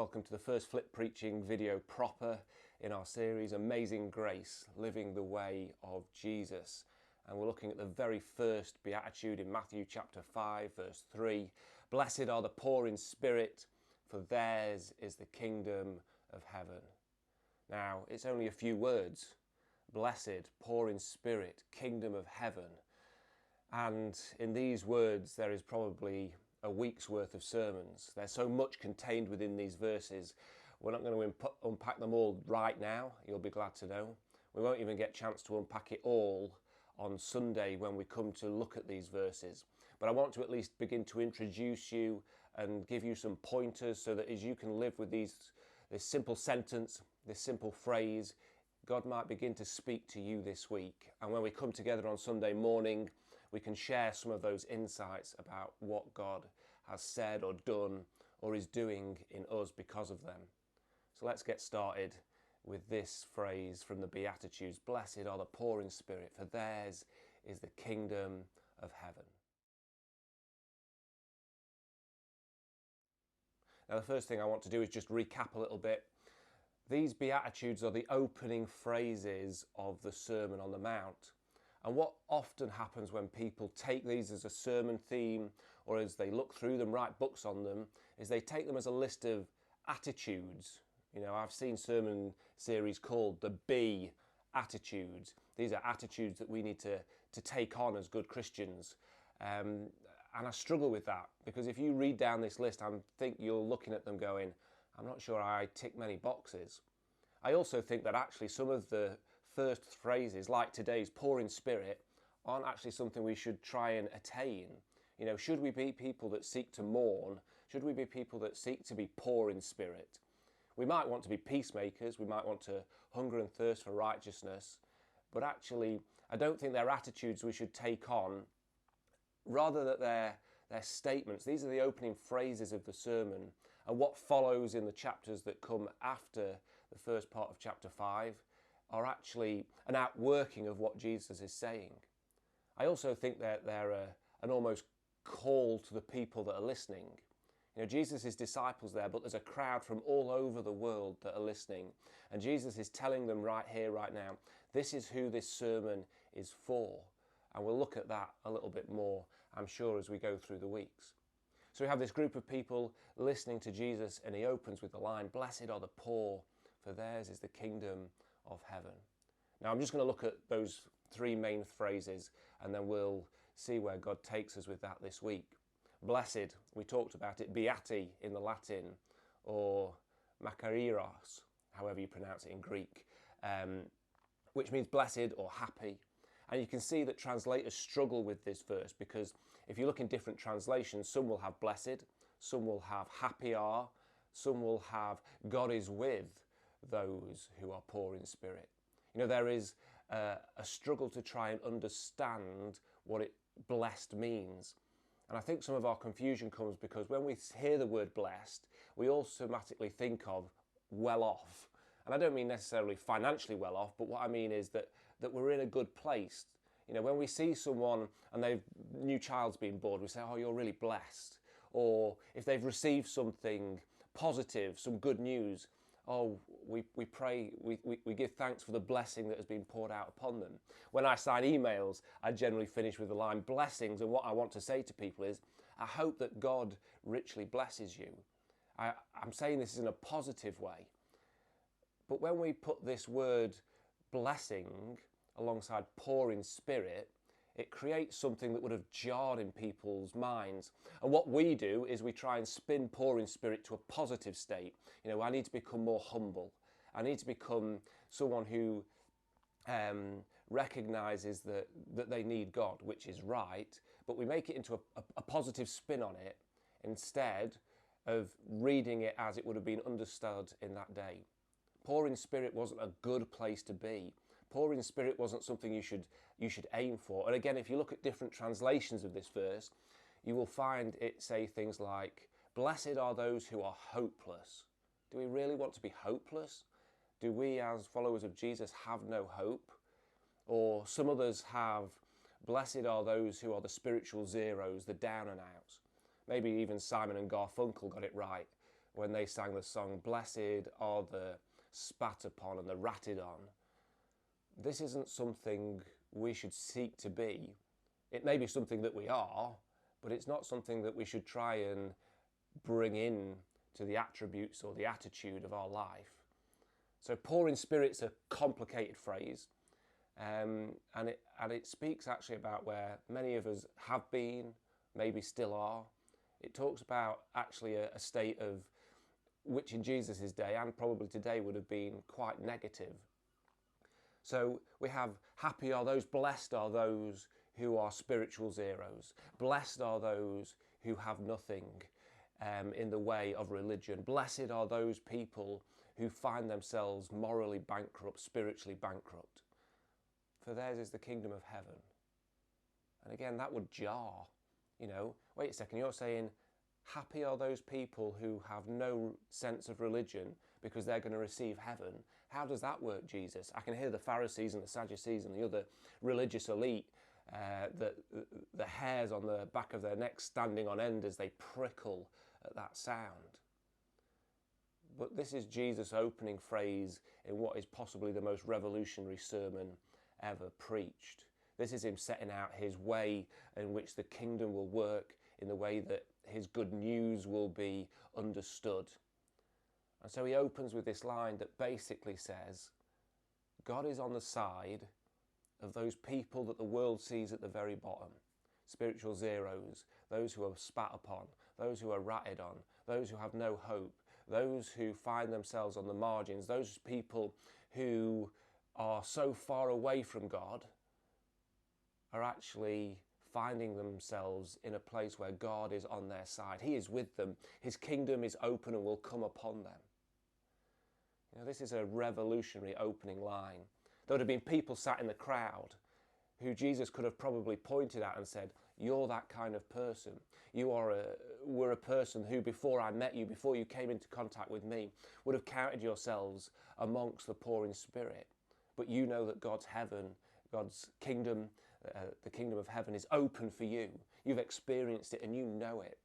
welcome to the first flip preaching video proper in our series Amazing Grace, Living the Way of Jesus. And we're looking at the very first beatitude in Matthew chapter 5 verse 3. Blessed are the poor in spirit, for theirs is the kingdom of heaven. Now, it's only a few words. Blessed, poor in spirit, kingdom of heaven. And in these words there is probably a week's worth of sermons. There's so much contained within these verses. We're not going to unpack them all right now, you'll be glad to know. We won't even get a chance to unpack it all on Sunday when we come to look at these verses. But I want to at least begin to introduce you and give you some pointers so that as you can live with this simple sentence, this simple phrase, God might begin to speak to you this week. And when we come together on Sunday morning, we can share some of those insights about what God has said or done or is doing in us because of them. So let's get started with this phrase from the Beatitudes. Blessed are the poor in spirit, for theirs is the kingdom of heaven. Now, the first thing I want to do is just recap a little bit. These Beatitudes are the opening phrases of the Sermon on the Mount. And what often happens when people take these as a sermon theme or as they look through them, write books on them, is they take them as a list of attitudes. You know, I've seen sermon series called the beatitudes. These are attitudes that we need to take on as good Christians. And I struggle with that because if you read down this list, I think you're looking at them going, I'm not sure I tick many boxes. I also think that actually some of the first phrases, like today's poor in spirit, aren't actually something we should try and attain. You know, should we be people that seek to mourn? Should we be people that seek to be poor in spirit? We might want to be peacemakers, we might want to hunger and thirst for righteousness, but actually I don't think they're attitudes we should take on, rather that they're statements. These are the opening phrases of the sermon, and what follows in the chapters that come after the first part of chapter 5 are actually an outworking of what Jesus is saying. I also think that they're an almost call to the people that are listening. You know, Jesus' disciples there, but there's a crowd from all over the world that are listening. And Jesus is telling them right here, right now, this is who this sermon is for. And we'll look at that a little bit more, I'm sure, as we go through the weeks. So we have this group of people listening to Jesus, and he opens with the line, blessed are the poor, for theirs is the kingdom of heaven. Now I'm just going to look at those three main phrases and then we'll see where God takes us with that this week. Blessed, we talked about it, beati in the Latin, or makarios, however you pronounce it in Greek, which means blessed or happy. And you can see that translators struggle with this verse because if you look in different translations, some will have blessed, some will have happy are, some will have God is with those who are poor in spirit. You know, there is a struggle to try and understand what blessed means. And I think some of our confusion comes because when we hear the word blessed, we automatically think of well off. And I don't mean necessarily financially well off, but what I mean is that we're in a good place. You know, when we see someone and they've new child's been born, we say, oh, you're really blessed. Or if they've received something positive, some good news, oh, we pray, we give thanks for the blessing that has been poured out upon them. When I sign emails, I generally finish with the line blessings, and what I want to say to people is, I hope that God richly blesses you. I'm saying this in a positive way. But when we put this word blessing alongside poor in spirit, it creates something that would have jarred in people's minds. And what we do is we try and spin poor in spirit to a positive state. You know, I need to become more humble. I need to become someone who recognises that they need God, which is right, but we make it into a positive spin on it instead of reading it as it would have been understood in that day. Poor in spirit wasn't a good place to be. Poor in spirit wasn't something you should aim for. And again, if you look at different translations of this verse, you will find it say things like, blessed are those who are hopeless. Do we really want to be hopeless? Do we as followers of Jesus have no hope? Or some others have, blessed are those who are the spiritual zeros, the down and outs. Maybe even Simon and Garfunkel got it right when they sang the song, "Blessed are the spat upon and the ratted on." This isn't something we should seek to be. It may be something that we are, but it's not something that we should try and bring in to the attributes or the attitude of our life. So poor in spirit's a complicated phrase, and it speaks actually about where many of us have been, maybe still are. It talks about actually a state of which in Jesus' day and probably today would have been quite negative. So we have happy are those, blessed are those who are spiritual zeros. Blessed are those who have nothing in the way of religion. Blessed are those people who find themselves morally bankrupt, spiritually bankrupt. For theirs is the kingdom of heaven. And again, that would jar. Wait a second, you're saying happy are those people who have no sense of religion because they're going to receive heaven. How does that work, Jesus? I can hear the Pharisees and the Sadducees and the other religious elite, the hairs on the back of their necks standing on end as they prickle at that sound. But this is Jesus' opening phrase in what is possibly the most revolutionary sermon ever preached. This is him setting out his way in which the kingdom will work, in the way that his good news will be understood. And so he opens with this line that basically says, God is on the side of those people that the world sees at the very bottom. Spiritual zeros, those who are spat upon, those who are ratted on, those who have no hope, those who find themselves on the margins, those people who are so far away from God are actually finding themselves in a place where God is on their side. He is with them. His kingdom is open and will come upon them. This is a revolutionary opening line. There would have been people sat in the crowd who Jesus could have probably pointed at and said, you're that kind of person. You were a person who, before I met you, before you came into contact with me, would have counted yourselves amongst the poor in spirit. But you know that God's heaven, God's kingdom, the kingdom of heaven is open for you. You've experienced it and you know it.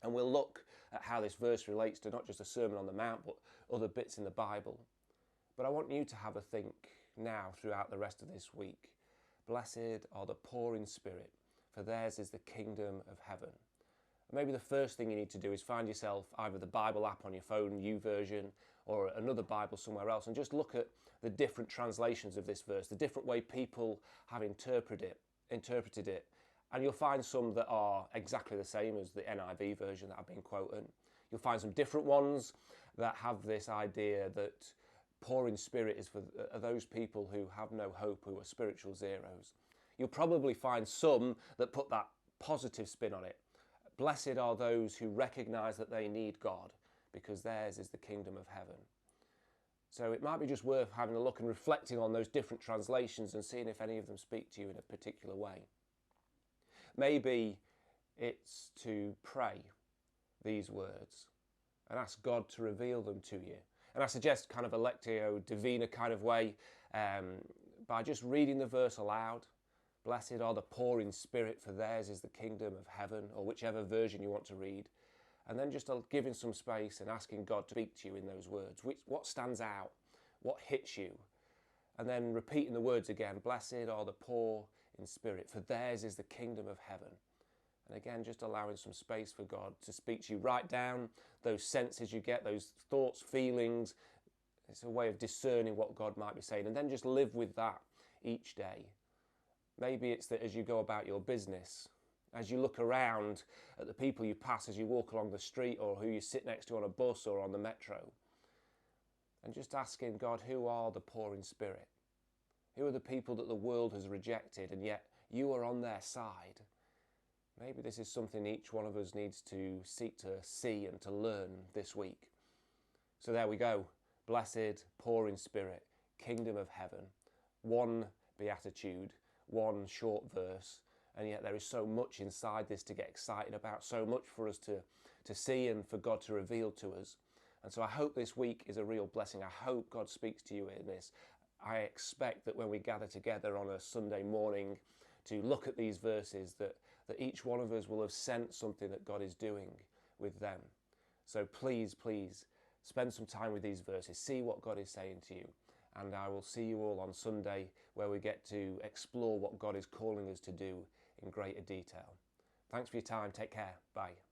And we'll look at how this verse relates to not just the Sermon on the Mount, but other bits in the Bible. But I want you to have a think now throughout the rest of this week. Blessed are the poor in spirit, for theirs is the kingdom of heaven. Maybe the first thing you need to do is find yourself either the Bible app on your phone, YouVersion, or another Bible somewhere else, and just look at the different translations of this verse, the different way people have interpreted it. And you'll find some that are exactly the same as the NIV version that I've been quoting. You'll find some different ones that have this idea that poor in spirit is for those people who have no hope, who are spiritual zeros. You'll probably find some that put that positive spin on it. Blessed are those who recognize that they need God, because theirs is the kingdom of heaven. So it might be just worth having a look and reflecting on those different translations and seeing if any of them speak to you in a particular way. Maybe it's to pray these words and ask God to reveal them to you. And I suggest kind of a Lectio Divina kind of way, by just reading the verse aloud. Blessed are the poor in spirit, for theirs is the kingdom of heaven, or whichever version you want to read. And then just giving some space and asking God to speak to you in those words. What stands out? What hits you? And then repeating the words again. Blessed are the poor in spirit, for theirs is the kingdom of heaven. And again, just allowing some space for God to speak to you. Write down those senses you get, those thoughts, feelings. It's a way of discerning what God might be saying. And then just live with that each day. Maybe it's that as you go about your business, as you look around at the people you pass as you walk along the street, or who you sit next to on a bus or on the metro, and just asking God, who are the poor in spirit? Who are the people that the world has rejected and yet you are on their side? Maybe this is something each one of us needs to seek to see and to learn this week. So there we go. Blessed, poor in spirit, kingdom of heaven. One beatitude, one short verse, and yet there is so much inside this to get excited about, so much for us to see and for God to reveal to us. And so I hope this week is a real blessing. I hope God speaks to you in this. I expect that when we gather together on a Sunday morning to look at these verses, that each one of us will have sensed something that God is doing with them. So please, please spend some time with these verses, see what God is saying to you. And I will see you all on Sunday, where we get to explore what God is calling us to do in greater detail. Thanks for your time. Take care. Bye.